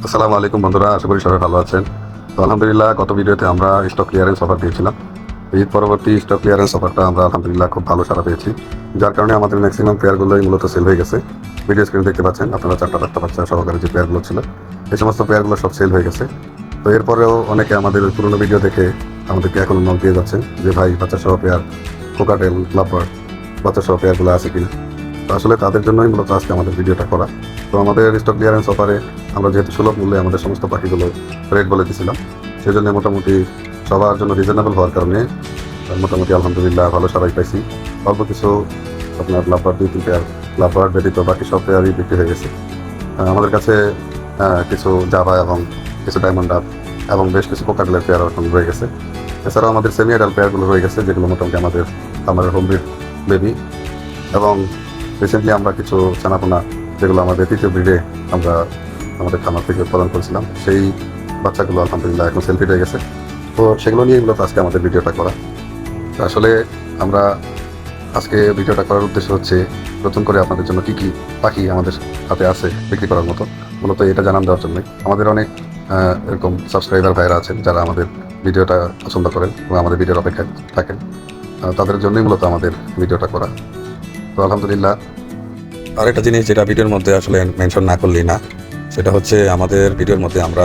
আসসালামু আলাইকুম বন্ধুরা, আশা করি সবাই ভালো আছেন। তো আলহামদুলিল্লাহ, গত ভিডিওতে আমরা স্টক ক্লিয়ারেন্স অফার দিয়েছিলাম। ঈদ পরবর্তী স্টক ক্লিয়ারেন্স অফারটা আমরা আলহামদুলিল্লাহ খুব ভালো সাড়া পেয়েছি, যার কারণে আমাদের ম্যাক্সিমাম পেয়ারগুলোই মূলত সেল হয়ে গেছে। ভিডিও স্ক্রিনে দেখতে পাচ্ছেন আপনারা, চারটা চারটা বাচ্চা সহকারে যে পেয়ারগুলো ছিল, এই সমস্ত পেয়ারগুলো সব সেল হয়ে গেছে। তো এরপরেও অনেকে আমাদের পুরোনো ভিডিও দেখে আমাদেরকে এখন নক দিয়ে যাচ্ছেন যে ভাই, বাচ্চা সহ পেয়ার, কোকাটেল, লাভার, বাচ্চা সহ পেয়ারগুলো আছে কিনা। তো আসলে তাদের জন্যই মূলত আজকে আমাদের ভিডিওটা করা। তো আমাদের স্টক ক্লিয়ারেন্স অফারে আমরা যেহেতু সুলভ মূল্যে আমাদের সমস্ত পাখিগুলো রেট বলে দিয়েছিলাম, সেই জন্য মোটামুটি সবার জন্য রিজনেবল হওয়ার কারণে মোটামুটি আলহামদুলিল্লাহ ভালো সবাই পাইছি। অল্প কিছু আপনার লাভবার 2-3 পেয়ার, লাভবার ব্যতীত বাকি সব পেয়ারই বিক্রি হয়ে গেছে। আমাদের কাছে কিছু জাভা এবং কিছু ডায়মন্ড আপ এবং বেশ কিছু কোকাটেলের পেয়ার এখন রয়ে গেছে। এছাড়াও আমাদের সেমি অ্যাডাল্ট পেয়ারগুলো রয়ে গেছে, যেগুলো মোটামুটি আমাদের হোম ব্রিড বেবি। এবং রিসেন্টলি আমরা কিছু ছানাপোনা, যেগুলো আমাদের তৃতীয় ব্রিডে আমরা আমাদের খামার থেকে উৎপাদন করেছিলাম, সেই বাচ্চাগুলো আলহামদুলিল্লাহ এখন সেলফি হয়ে গেছে। তো সেগুলো নিয়ে মূলত আজকে আমাদের ভিডিওটা করা। তো আসলে আমরা আজকে ভিডিওটা করার উদ্দেশ্য হচ্ছে নতুন করে আপনাদের জন্য কী কী পাখি আমাদের হাতে আছে বিক্রি করার মতো, মূলত এটা জানান দেওয়ার জন্যই। আমাদের অনেক এরকম সাবস্ক্রাইবার ভাইরা আছেন যারা আমাদের ভিডিওটা পছন্দ করেন এবং আমাদের ভিডিওর অপেক্ষায় থাকেন। তাদের জন্যই মূলত আমাদের ভিডিওটা করা। তো আলহামদুলিল্লাহ, আরেকটা জিনিস যেটা ভিডিওর মধ্যে আসলে মেনশন না করলেই না, সেটা হচ্ছে আমাদের ভিডিওর মধ্যে আমরা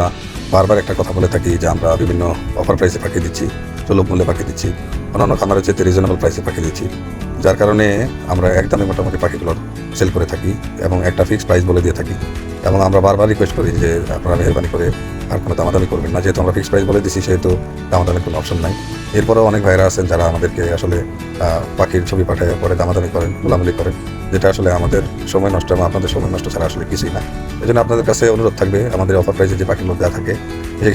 বারবার একটা কথা বলে থাকি যে আমরা বিভিন্ন অফার প্রাইসে পাখি দিচ্ছি, সুলভ মূল্যে পাখি দিচ্ছি, অন্যান্য খামারের চেয়ে রিজনেবল প্রাইসে পাখি দিচ্ছি, যার কারণে আমরা একদমই মোটামুটি পাখিগুলোর সেল করে থাকি এবং একটা ফিক্সড প্রাইস বলে দিয়ে থাকি। এবং আমরা বারবার রিকোয়েস্ট করি যে আপনারা মেহরবানি করে আর কোনো দামাদামি করবেন না, যেহেতু আমরা ফিক্সড প্রাইস বলে দিচ্ছি সেহেতু দামাদামির কোনো অপশন নাই। এরপরেও অনেক ভাইরা আছেন যারা আমাদেরকে আসলে পাখির ছবি পাঠায় পরে দামাদামি করেন, গোলামুলি করেন, যেটা আসলে আমাদের সময় নষ্ট এবং আপনাদের সময় নষ্ট ছাড়া আসলে কিছুই না। এই জন্য আপনাদের কাছে অনুরোধ থাকবে, আমাদের অফার প্রাইসে যে পাখিগুলো দেওয়া থাকে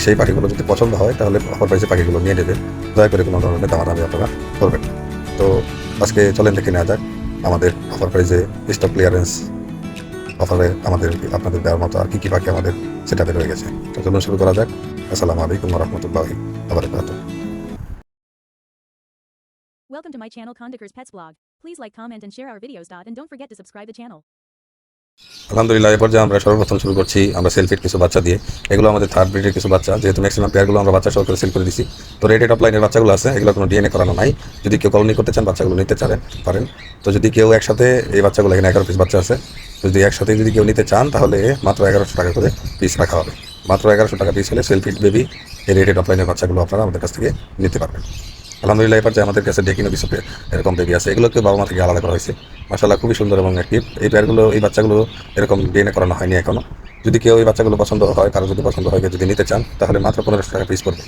সেই পাখিগুলো যদি পছন্দ হয় তাহলে অফার প্রাইসে পাখিগুলো নিয়ে নেবেন, দয়া করে কোনো ধরনের দামাদামি আপনারা করবেন না। তো আজকে চলেন দেখে নেওয়া যাক আমাদের অফার প্রাইসে স্টক ক্লিয়ারেন্স অফারে আমাদের আপনাদের দেওয়ার মতো আর কী কী পাখি আমাদের সেটাতে রয়ে গেছে। তো চলুন শুরু করা যাক। আসসালামু আলাইকুম ওয়া রাহমাতুল্লাহি ওয়া বারাকাতুহু। Welcome to my channel Kondaker's Pets Blog. Please like, comment and share our videos. And don't forget to subscribe the channel. আলহামদুলিল্লাহ, এ পর্যায়ে আমরা সর্বপ্রথম শুরু করছি আমরা সেলফিট কিছু বাচ্চা দিয়ে। এগুলো আমাদের থার্ড ব্রিডের কিছু বাচ্চা, যেহেতু ম্যাক্সিমাম পেয়ারগুলো আমরা বাচ্চা সহকারে সেল করে দিচ্ছি। তো রেটেড অফলাইনের বাচ্চাগুলো আছে, এগুলো কোনো ডিএনএ করানো নাই। যদি কেউ কলোনি করতে চান বাচ্চাগুলো নিতে পারেন। তো যদি কেউ একসাথে এই বাচ্চাগুলো, এখানে 11 পিস বাচ্চা আছে, যদি একসাথে যদি কেউ নিতে চান তাহলে মাত্র 1100 টাকা করে পিস রাখা হবে। মাত্র 1100 টাকা পিস হলে সেলফিট বেবি এই রেটেড অফলাইনের বাচ্চাগুলো আপনারা আমাদের কাছ থেকে নিতে পারবেন। আলহামদুলিল্লাহ, এবার যে আমাদের কাছে ডেকিনো কিছু এরকম বেবি আছে, এগুলোকে বাবা মা থেকে আলাদা করা হয়েছে। মাশাআল্লাহ, খুবই সুন্দর এবং অ্যাক্টিভ এই পেয়ারগুলো। এই বাচ্চাগুলো এরকম ডিএনএ করানো হয়নি এখনো। যদি কেউ এই বাচ্চাগুলো পছন্দ হয়, কারো যদি পছন্দ হয়, যদি নিতে চান তাহলে মাত্র 1500 টাকা পিস পড়বে।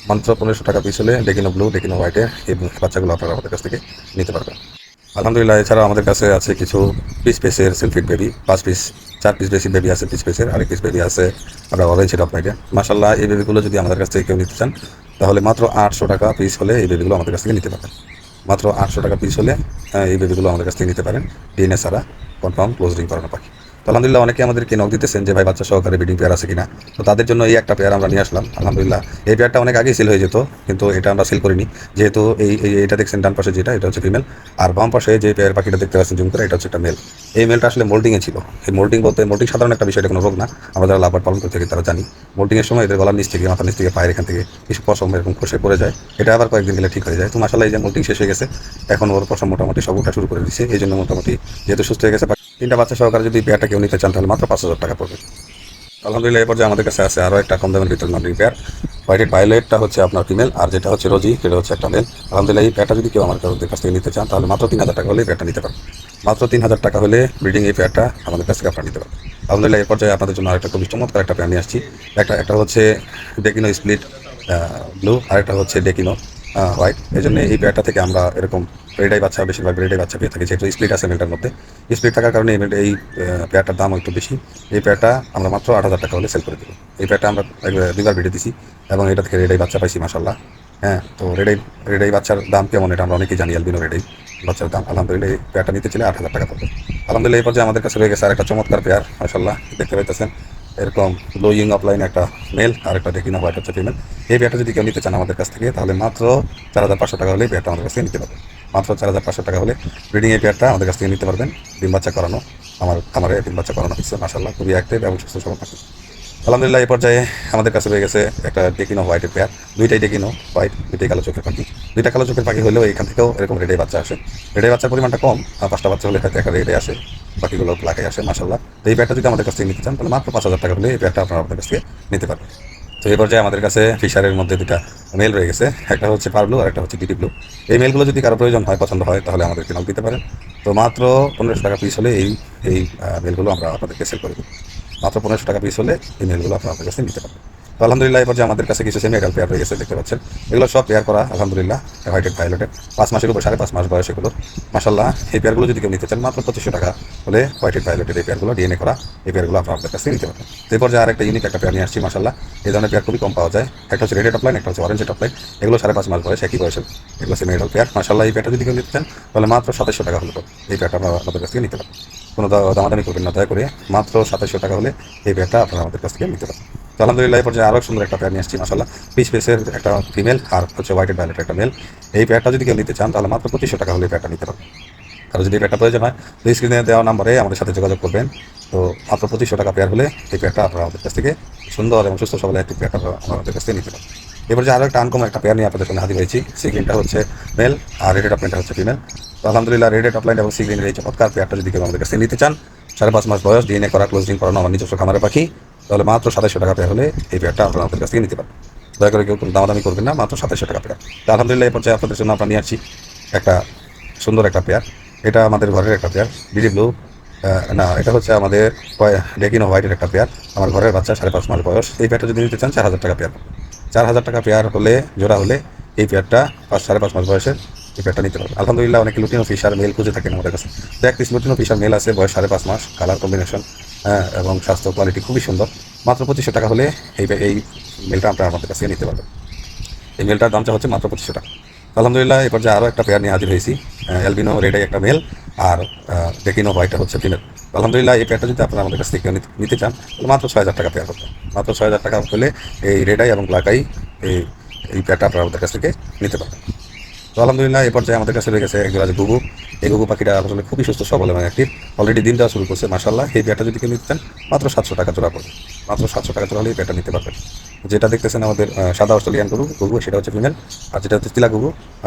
মাত্র 1500 টাকা পিস হলে ডেকিনো ব্লু, ডেকিনো হোয়াইটে এই বাচ্চাগুলো আপনারা আমাদের কাছ থেকে নিতে পারবেন। আলহামদুলিল্লাহ, এছাড়াও আমাদের কাছে আছে কিছু পিসের সেলফিট বেবি, 5 পিস 4 পিস বেশি বেবি আছে পিসের, আরেক পিস বেবি আছে আমরা অরেঞ্জ হেড অফ নাইটে। মাশাআল্লাহ, এই বেবিগুলো যদি আমাদের কাছ থেকে কেউ নিতে চান তাহলে মাত্র 800 টাকা পিস হলে এই বেবিগুলো আমাদের কাছ থেকে নিতে পারবেন। মাত্র 800 টাকা পিস হলে এই বেবিগুলো আমাদের কাছ থেকে নিতে পারেন, ডিএনএ ছাড়া, কনফার্ম ক্লোজিং করানো পাখি। তো আলহামদুলিল্লাহ, অনেকে আমাদেরকে নক দিতেছেন যে ভাই বাচ্চা সহকারে ব্রিডিং পেয়ার আছে কিনা। তো তাদের জন্য এই একটা পেয়ার আমরা নিয়ে আসলাম। আলহামদুলিল্লাহ, এই পেয়ারটা অনেক আগেই সেল হয়ে যেত, কিন্তু এটা আমরা সেল করিনি, যেহেতু এটা দেখছেন ডান পাশে যেটা, এটা হচ্ছে ফিমেল। আর বাম পাশে যে পেয়ার পাখিটা দেখতে পাচ্ছেন জুম করে, এটা হচ্ছে একটা মেল। এই মেলটা আসলে মোল্টিংয়ে ছিল। এই মোল্টিং সাধারণ একটা বিষয়, এটা কোনো রোগ না। আমরা যারা লাভবার পালন করতে থাকি তারা জানি, মোল্টিংয়ের সময় এদের গলার নিচ থেকে, মাথার নিচ থেকে, পায়ের এখান থেকে কিছু পশম এরকম খসে পড়ে যায়। এটা আবার কয়েকদিন গেলে ঠিক হয়ে যায়। তো মাশাআল্লাহ, এই যে মোল্টিং শেষ হয়ে গেছে, এখন ওর পশম মোটামুটি সব ওঠা শুরু করে দিচ্ছে। এই জন্য মোটামুটি যেহেতু সুস্থ হয়ে গেছে, 3টা বাচ্চা সহকারে যদি পেয়ারটা কেউ নিতে চান তাহলে মাত্র 5000 টাকা পড়বে। আলহামদুলিল্লাহ, এরপর যে আমাদের কাছে আছে আরও একটা কম দামের ভিতরে নটিং পেয়ার। হোয়াইটেড পাইলটটা হচ্ছে আপনার ফিমেল, আর যেটা হচ্ছে রোজি সেটা হচ্ছে একটা মেল। আলহামদুলিল্লাহ, এই পেয়ারটা যদি কেউ আমার কাছ থেকে নিতে চান তাহলে মাত্র 3000 টাকা হলে এই পেয়ারটা নিতে পারবেন। মাত্র 3000 টাকা হলে ব্রিডিং এই পেয়ারটা আমাদের কাছ থেকে আপনারা নিতে পারবেন। আলহামদুলিল্লাহ, এরপর যে আপনাদের জন্য আরেকটা খুবই চমৎকার একটা পেয়ার নিয়ে আসছি। একটা হচ্ছে ডেকিনো স্প্লিট ব্লু, আরেকটা হচ্ছে ডেকিনো হোয়াইট। এই জন্য এই পেয়ারটা থেকে আমরা এরকম রেডাই বাচ্চা, বেশিরভাগ রেডাই বাচ্চা পেয়ে থাকি, যেহেতু স্প্লিট আছে মেলটার মধ্যে। স্প্লিট থাকার কারণে এই পেয়ারটার দাম একটু বেশি। এই পেয়ারটা আমরা মাত্র 8000 টাকা হলে সেল করে দেবো। এই পেয়ারটা আমরা দুবার ভিডিও দিছি এবং এটা থেকে রেডাই বাচ্চা পাইছি মাশাআল্লাহ। হ্যাঁ, তো রেডাই বাচ্চার দাম কেমন এটা আমরা অনেকেই জানি, অ্যালবিনো রেডাই বাচ্চার দাম। আলহামদুলিল্লাহ, এই পেয়ারটা নিতে চাইলে 8000 টাকা পড়বে। আলহামদুলিল্লাহ, এই পর্যায়ে আমাদের কাছে রয়ে গেছে আর একটা চমৎকার পেয়ার মাশাআল্লাহ, দেখতে পাইতেছেন এরকম লোয়িং অফলাইন একটা মেল আর একটা ডেকিনো হোয়াইট হচ্ছে ফিমেল। এই পেয়ারটা যদি কেউ নিতে চান আমাদের কাছ থেকে তাহলে মাত্র 4500 টাকা হলে পেয়ারটা আমাদের কাছ থেকে নিতে পারবেন। মাত্র 4500 টাকা হলে ব্রিডিং এই পেয়ারটা আমাদের কাছ থেকে নিতে পারবেন। ডিম বাচ্চা করানো, আমার খামারে ডিম বাচ্চা করানো হচ্ছে মাশাআল্লাহ, খুবই অ্যাক্টিভ এবং সুস্থ সবল পাখি। আলহামদুলিল্লাহ এই পর্যায়ে আমাদের কাছে রয়ে গেছে একটা ডেকিনো হোয়াইটের পেয়ার, দুইটাই ডেকিনো হোয়াইট, দুইটাই কালো চোখের পাখি। দুইটা কালো চোখের পাখি হলেও এখান থেকেও এরকম রেডে বাচ্চা আসে। রেডে বাচ্চার পরিমাণটা কম, 5টা বাচ্চা হলে হয়তো একটা রেডে আসে, বাকিগুলো ব্ল্যাকে আসে মাশাল্লাহ। তো এই পেয়ারটা যদি আমাদের কাছ থেকে নিতে চান তাহলে মাত্র 5,000 টাকা হলে এই পেয়ারটা আপনারা আমাদের কাছ থেকে নিতে পারবেন। তো এই পর্যায়ে আমাদের কাছে ফিশারের মধ্যে দুটা মেল রয়ে গেছে, একটা হচ্ছে পার ব্লু আর একটা হচ্ছে ডিডি ব্লু। এই মেলগুলো যদি কারো প্রয়োজন হয়, পছন্দ হয়, তাহলে আমাদেরকে নক দিতে পারেন। তো মাত্র 1500 টাকা পিস হলে এই এই মেলগুলো আমরা আপনাদেরকে সেল করে দেবো। মাত্র 1500 টাকা পিস হলে এই মেলগুলো আপনারা আমাদের কাছে নিতে পারবেন। তো আলহামদুলিল্লাহ এই পর্যায়ে আমাদের কাছে কিছু সেমি এডাল পেয়ার রয়ে গেছে, দেখতে পাচ্ছেন। এগুলো সব পেয়ার করা আলহামদুলিল্লাহ, হোয়াইটেড ভায়োলেটেড, 5 মাসের উপর 5.5 মাস বয়স এগুলো মাশাল্লাহ। এই পেয়ারগুলো যদি কেউ নিতে চান মাত্র 2500 টাকা হলে হোয়াইটেড ভায়োলেটেড এই পেয়ারগুলো ডিএনএ করা এই পেয়ারগুলো আপনার আমাদের কাছে নিতে পারবেন। তো এই পর্যায়ে আরেকটা ইউনিক একটা পেয়ার নিয়ে আসছি মাশাল্লাহ। এই ধরনের পেয়ার খুবই কম পাওয়া যায়। একটা হচ্ছে রেড টপলাইন, একটা হচ্ছে অরেঞ্জ টপলাইন। এগুলো 5.5 মাস বয়স, একই বয়সের। এগুলো সেমি এডাল পেয়ার মাশাল্লাহ। এই পেয়ারটা যদি কেউ নিতে চান তাহলে মাত্র 2700 টাকা হলে এই পেয়ারটা আপনারা আমাদের কাছ থেকে নিতে পারবেন। কোনো দামাদামি করবেন না দয়া করে, মাত্র 2700 টাকা হলে এই পেয়ারটা আপনারা আমাদের কাছ থেকে নিতে পারবেন। তো আলহামদুলিল্লাহ এই পর্যায়ে আরও সুন্দর একটা পেয়ার নিয়ে আসছি মাশাল্লাহ। পিস পেসের একটা ফিমেল আর হচ্ছে হোয়াইটেড ভায়োলেটের একটা মেল। এই পেয়ারটা যদি কেউ নিতে চান তাহলে মাত্র 2500 টাকা হলে এই পেয়ারটা নিতে পারবেন। আর যদি এই পেয়ারটা প্রয়োজন হয় তো স্ক্রিনে দেওয়া নাম্বারে আমাদের সাথে যোগাযোগ করবেন। তো মাত্র 2500 টাকা পেয়ার হলে এই পেয়ারটা আপনারা আমাদের কাছ থেকে সুন্দর এবং সুস্থ সবল একটি পেয়ারটা আমাদের কাছ থেকে নিতে পারবেন। এবার যে আরও একটা আনকমন একটা পেয়ার নিয়ে আপনাদের সামনে হাজির হয়েছি। সি গ্রিনটা হচ্ছে মেল আর রেডেড আপলাইনটা হচ্ছে ফিমেল। তো আলহামদুলিল্লাহ রেডেড আপলাইন এবং সি গ্রিনের এই চমৎকার পেয়ারটা যদি কেউ আমাদের কাছ থেকে নিতে চান, 5.5 মাস বয়স, ডিএনএ করা, ক্লোজিং করানো, আমার নিজস্ব খামারের পাখি, তাহলে মাত্র 2700 টাকা পেয়ার হলে এই পেয়ারটা আপনারা আমাদের কাছ থেকে নিতে পারবেন। দয়া করে কেউ কোনো দামাদামি করবেন না, মাত্র 2700 টাকা পেয়ার। তো আলহামদুলিল্লাহ এই পর্যায়ে আপনাদের জন্য আমরা নিয়ে আসছি একটা সুন্দর একটা পেয়ার। এটা আমাদের ঘরের একটা পেয়ার, ডিডি ব্লু না, এটা হচ্ছে আমাদের ডেকিনো হোয়াইটের একটা পেয়ার। আমার ঘরের বাচ্চা, 5.5 মাস বয়স। এই পেয়ারটা যদি নিতে চান 4000 টাকা পেয়ার। 4000 টাকা পেয়ার হলে, জোড়া হলে এই পেয়ারটা 5.5 মাস বয়সের এই পেয়ারটা নিতে পারবেন। আলহামদুলিল্লাহ অনেকে লুটিনো ফিশার মেল খুঁজে থাকেন আমাদের কাছে। তো এক পিস লুটিনো ফিশার মেল আছে, বয়স 5.5 মাস, কালার কম্বিনেশন এবং স্বাস্থ্য কোয়ালিটি খুবই সুন্দর। মাত্র 2500 টাকা হলে এই মেলটা আপনারা আমাদের কাছে নিতে পারবেন। এই মেলটার দামটা হচ্ছে মাত্র 2500 টাকা। আলহামদুলিল্লাহ এই পর্যায়ে আরও একটা পেয়ার নিয়ে হাজির হয়েছি। অ্যালবিনো রেডে একটা মেল আর ডেকিনো হোয়াইটটা হচ্ছে ফিমেল। আলহামদুলিল্লাহ এই পেয়ারটা যদি আপনারা আমাদের কাছ থেকে নিতে চান তাহলে মাত্র 6000 টাকা পেয়ার করতে। মাত্র 6000 টাকা হলে এই রেডাই এবং ব্ল্যাকাই এই পেয়ারটা আপনারা আমাদের কাছ থেকে নিতে পারবেন। তো আলহামদুলিল্লাহ এই পর্যায়ে আমাদের কাছে রয়ে গেছে একজোড়া গুগু। এই গুগু পাখিটা আসলে খুবই সুস্থ সবল এবং অ্যাক্টিভ, অলরেডি দিন দেওয়া শুরু করছে মাশাল্লাহ। এই পেয়ারটা যদি কেউ নিতে চান মাত্র 700 টাকা জোড়া পড়বে। মাত্র 700 টাকা জোড়া হলে এই পেয়ারটা নিতে পারবেন। যেটা দেখতেছেন আমাদের সাদা অস্ট্রেলিয়ান গুগু, সেটা হচ্ছে ফিমেল। আর যেটা হচ্ছে তিলা গুগু,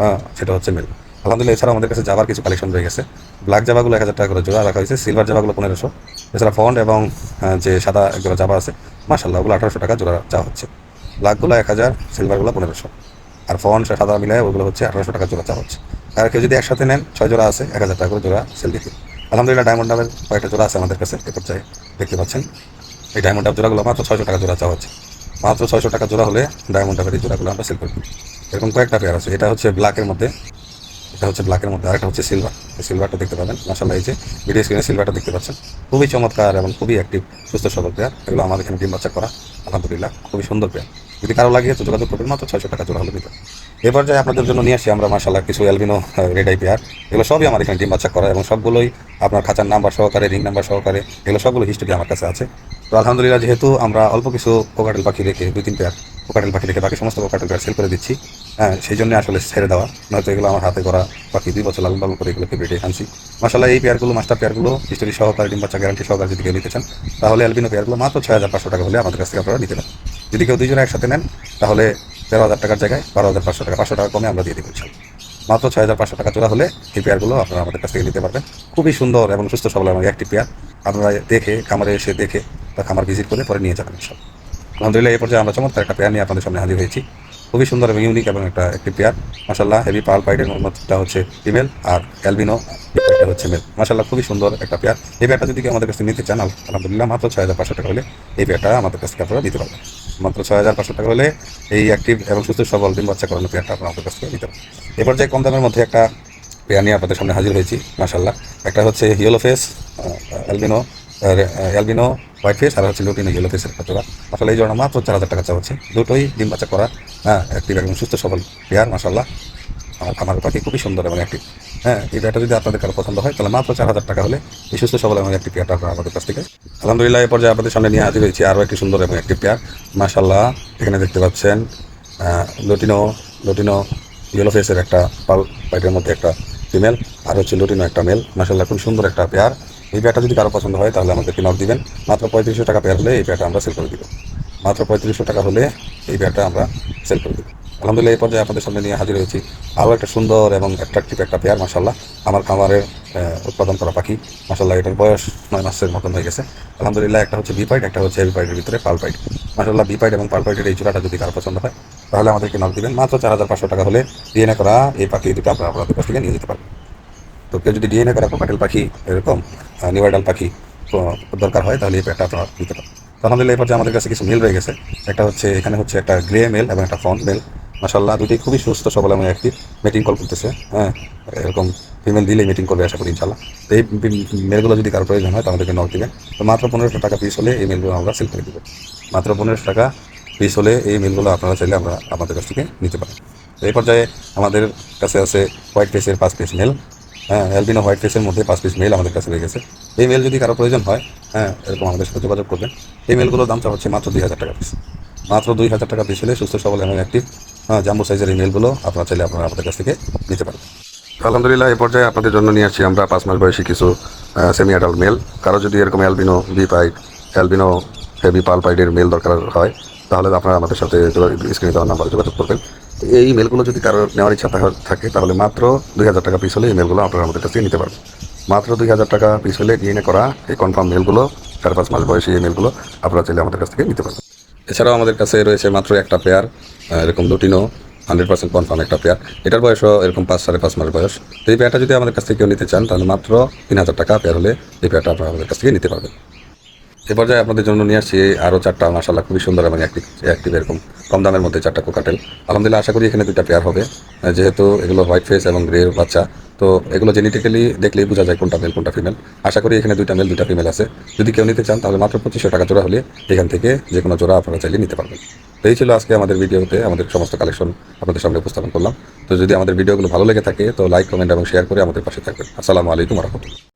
সেটা হচ্ছে মেল। আলহামদুলিল্লাহ এছাড়াও আমাদের কাছে জাবার কিছু কালেকশন রয়ে গেছে। ব্ল্যাক জাবাগুলো 1000 টাকা করে জোড়া রাখা হয়েছে, সিলভার জাবাগুলো 1500। এছাড়া ফন্ড এবং যে সাদা একজোড়া জাবা আছে মাশাল্লাহ, ওগুলো 1800 টাকা জোড়া চাওয়া হচ্ছে। ব্ল্যাকগুলো 1000, সিলভারগুলো 1500। আর ফন্ড সাদা মিলায় ওগুলো হচ্ছে 1800 টাকা জোড়া চাওয়া হচ্ছে। আর কেউ যদি একসাথে নেন 6 জোড়া আছে, 1000 টাকা করে জোড়া সেল দিতে। আলহামদুলিল্লাহ ডায়মন্ড ডাবের কয়েকটা জোড়া আছে আমাদের কাছে, এ পর্যায়ে দেখতে পাচ্ছেন। এই ডায়মন্ড ডাব জোড়াগুলো মাত্র 600 টাকা জোড়া চাওয়া হচ্ছে। মাত্র 600 টাকা জোড়া হলে ডায়মন্ড ডাবের এই জোড়াগুলো আমরা সেল করি। এরকম কয়েকটা পেয়ার আছে। এটা হচ্ছে ব্ল্যাকের মধ্যে, আরেকটা হচ্ছে সিলভার। এই সিলভারটা দেখতে পাবেন মাশাল্লাহ। এই যে ভিডিও স্ক্রিনে সিলভারটা দেখতে পাচ্ছেন, খুবই চমৎকার এবং খুবই অ্যাক্টিভ, সুস্থ সবল পেয়ার। এগুলো আমাদের এখানে ডিম বাচ্চা করা, আলহামদুলিল্লাহ খুবই সুন্দর পেয়ার। যদি কারো লাগে তো যোগাযোগ করবেন, মাত্র 600 টাকা জোড়া হলে দিতে। এবার যাই আপনাদের জন্য নিয়ে আসি আমরা মাশাল্লাহ কিছু অ্যালবিনো রেড আই পেয়ার। এগুলো সবই আমার এখানে ডিম বাচ্চা করা এবং সবগুলোই আপনার খাঁচার নাম্বার সহকারে, রিং নাম্বার সহকারে, এগুলো সবগুলো হিস্ট্রি আমার কাছে আছে। তো আলহামদুলিল্লাহ যেহেতু আমরা অল্প কিছু কোকাটেল পাখি রেখে, 2-3 পেয়ার কোকাটেল পাখি রেখে বাকি সমস্ত কোকাটেল পেয়ার সেল করে দিচ্ছি, সেই জন্য আসলে ছেড়ে দেওয়া, নয়তো এগুলো আমার হাতে করা বাকি 2 বছর লালন পালন করে এগুলোকে বেটে আনছি মাশাল্লাহ। এই পেয়ারগুলো, মাস্টার পেয়ারগুলো হিস্ট্রি সহকারে, ডিম বাচ্চা গ্যারান্টি সহকারে যদি কেউ নিতে চান তাহলে অ্যালবিনো পেয়ারগুলো মাত্র 6500 টাকা হলে আমাদের কাছ থেকে আপনারা নিতে পারেন। যদি কেউ 2 জোড়া একসাথে নেন তাহলে 13,000 টাকার জায়গায় 12,500 টাকা, 500 টাকা কমে আমরা দিয়ে দিব ইনশাল্লাহ। মাত্র 6500 টাকা জোড়া হলে এই পেয়ারগুলো আপনারা আমাদের কাছ থেকে নিতে পারবেন। খুবই সুন্দর এবং সুস্থ সবল এবং একটি পেয়ার। আপনারা দেখে, খামারে এসে দেখে বা খামার ভিজিট করে পরে নিয়ে যাবেন ইনশাল্লাহ। আলহামদুলিল্লাহ এই পর্যায়ে আমরা চমৎকার একটা পেয়ার নিয়ে আপনাদের সামনে হাজির হয়েছি। খুবই সুন্দর এবং ইউনিক এবং একটি পেয়ার মাশাল্লাহ। হেভি পার্ল পাইডের মধ্যেটা হচ্ছে ফিমেল আর অ্যালবিনো এটা হচ্ছে মেল মাশাল্লাহ, খুবই সুন্দর একটা পেয়ার। এই পেয়ারটা যদি আমাদের কাছে নিতে চান আলহামদুলিল্লাহ মাত্র 6500 টাকা হলে এই পেয়ারটা আমাদের কাছ থেকে আপনারা নিতে পারবেন। মাত্র 6500 টাকা হলে এই অ্যাক্টিভ এবং সুস্থ সবল ডিম বাচ্চা করানো পেয়ারটা আপনারা আমাদের কাছ থেকে নিতে পারবেন। এ পর্যায়ে কম দামের মধ্যে একটা পেয়ার নিয়ে আপনাদের সামনে হাজির হয়েছি মাশাল্লাহ। একটা হচ্ছে yellow face albino white face, আর হচ্ছে লুটিনো ইয়েলো ফেসের একটা জোড়া। আসলে এই জোড়া মাত্র 4000 টাকা চাওয়া হচ্ছে। দুটোই ডিম বাচ্চা করা, অ্যাক্টিভ এবং সুস্থ সবল পেয়ার মাশাল্লাহ। আমার পাখি খুবই সুন্দর এবং অ্যাক্টিভ। এই পেয়ারটা যদি আপনাদের কারো পছন্দ হয় তাহলে মাত্র 4000 টাকা হলে এই সুস্থ সবল এবং একটি পেয়ারটা আপনারা আমাদের কাছ থেকে আলহামদুলিল্লাহ এই পর্যায়ে আপনাদের সামনে নিয়ে হাজির হয়েছি আরও একটি সুন্দর এবং একটি পেয়ার মাশাল্লাহ। এখানে দেখতে পাচ্ছেন লুটিনো ইয়েলো ফেসের একটা পাল পাইটের মধ্যে একটা ফিমেল, আর হচ্ছে লুটিনো একটা মেল মাশাল্লাহ, খুব সুন্দর একটা পেয়ার। এই পেয়ারটা যদি কারো পছন্দ হয় তাহলে আমাদেরকে নক দিবেন। মাত্র 3500 টাকা পেয়ার হলে এই পেয়ারটা আমরা সেল করে দিব। মাত্র 3500 টাকা হলে এই পেয়ারটা আমরা সেল করে দেবো। আলহামদুলিল্লাহ এই পর্যায়ে আপনাদের সামনে নিয়ে হাজির হয়েছি আরও একটা সুন্দর এবং অ্যাট্রাকটিভ একটা পেয়ার। মাশাআল্লাহ আমার খামারের উৎপাদন করা পাখি। মাশাআল্লাহ এটার বয়স 9 মাসের মতন হয়ে গেছে। আলহামদুলিল্লাহ একটা হচ্ছে বি পাইড, একটা হচ্ছে এল পাইডের ভিতরে পাল পাইড। মাশাআল্লাহ বি পাইড এবং পাল পাইডের এই জোড়াটা যদি কারো পছন্দ হয় তাহলে আমাদেরকে নক দিবেন। মাত্র 4500 টাকা হলে ডিএনএ করা এই পাখি দুটো আপনারা আপনাদের কাছ থেকে নিয়ে যেতে পারবেন। তো কেউ যদি ডিএনএ করা কোকাটেল পাখি এরকম নিউডাল পাখি দরকার হয় তাহলে এই পেয়ারটা আপনারা দিতে পারেন। তো আলহামদুলিল্লাহ এই পর্যায়ে আমাদের কাছে কিছু মেল রয়ে গেছে। একটা হচ্ছে এখানে হচ্ছে একটা গ্রে মেল এবং একটা ফ্রন্ট মেল। মাশাআল্লাহ দুটোই খুবই সুস্থ সবল এবং অ্যাক্টিভ, মিটিং কল করতেছে। হ্যাঁ, এরকম ফিমেল দিলেই মিটিং করবে আশা করি ইনশাআল্লাহ। তো এই মেলগুলো যদি কারো প্রয়োজন হয় তো আমাদেরকে নক দিবেন। তো মাত্র 1500 টাকা পিস হলে এই মেলগুলো আমরা সেল করে দেবো। মাত্র 1500 টাকা পিস হলে এই মেলগুলো আপনারা চাইলে আমরা আমাদের কাছ থেকে নিতে পারেন। তো এই পর্যায়ে আমাদের কাছে আছে হোয়াইট ফেসের 5 পিস মেল। হ্যাঁ, অ্যালবিনো হোয়াইট ফেসের মধ্যে 5 পিস মেল আমাদের কাছে রয়ে গেছে। এই মেল যদি কারো প্রয়োজন হয়, হ্যাঁ, এরকম আমাদের সাথে যোগাযোগ করবেন। এই মেলগুলোর দামটা হচ্ছে মাত্র 2000 টাকা পিস। মাত্র 2000 টাকা পিস হলে সুস্থ সবল এবং অ্যাক্টিভ জাম্বো সাইজের এই মেলগুলো আপনারা চাইলে আপনারা আমাদের কাছ থেকে নিতে পারেন। আলহামদুলিল্লাহ এই পর্যায়ে আপনাদের জন্য নিয়ে আসছি আমরা 5 মাস বয়সী কিছু সেমি অ্যাডাল্ট মেল। কারো যদি এরকম albino B pied, albino heavy পাল পাইডের মেল দরকার হয় তাহলে আপনারা আমাদের সাথে স্ক্রিনে দেওয়ার নাম্বারে যোগাযোগ করবেন। এই মেলগুলো যদি কারো নেওয়ার ইচ্ছা থাকে তাহলে মাত্র 2000 টাকা পিস হলে এই মেলগুলো আপনারা আমাদের কাছ থেকে নিতে পারবেন। মাত্র 2000 টাকা পিস হলে ডিএনএ করা এই কনফার্ম মেলগুলো 4-5 মাস বয়সী এই মেলগুলো আপনারা চাইলে আমাদের কাছ থেকে নিতে পারবেন। এছাড়াও আমাদের কাছে রয়েছে মাত্র একটা পেয়ার এরকম লুটিনো 100% কনফার্ম একটা পেয়ার। এটার বয়সও এরকম 5-5.5 মাস বয়স। তো এই পেয়ারটা যদি আমাদের কাছ থেকে কেউ নিতে চান তাহলে মাত্র 3000 টাকা পেয়ার হলে এই পেয়ারটা আপনারা আমাদের কাছ থেকে নিতে পারবেন। এ পর্যায়ে আপনাদের জন্য নিয়ে আসছি আরও 4টা মাশাআল্লাহ খুবই সুন্দর এবং অ্যাক্টিভ এরকম কম দামের মধ্যে 4টা কোকাটেল। আলহামদুলিল্লাহ আশা করি এখানে 2টা পেয়ার হবে, যেহেতু এগুলো হোয়াইট ফেস এবং গ্রে বাচ্চা। তো এগুলো জেনেটিক্যালি দেখলেই বোঝা যায় কোনটা মেল কোনটা ফিমেল। আশা করি এখানে 2টা মেল 2টা ফিমেল আছে। যদি কেউ নিতে চান তাহলে মাত্র 2500 টাকা জোড়া হলে এখান থেকে যে কোনো জোড়া আপনারা চাইলে নিতে পারবেন। তো এই ছিল আজকে আমাদের ভিডিওতে আমাদের সমস্ত কালেকশন আপনাদের সামনে উপস্থাপন করলাম। তো যদি আমাদের ভিডিওগুলো ভালো লেগে থাকে তো লাইক, কমেন্ট এবং শেয়ার করে আমাদের পাশে থাকবেন। আসসালামু আলাইকুম ওয়া রাহমাতুল্লাহ।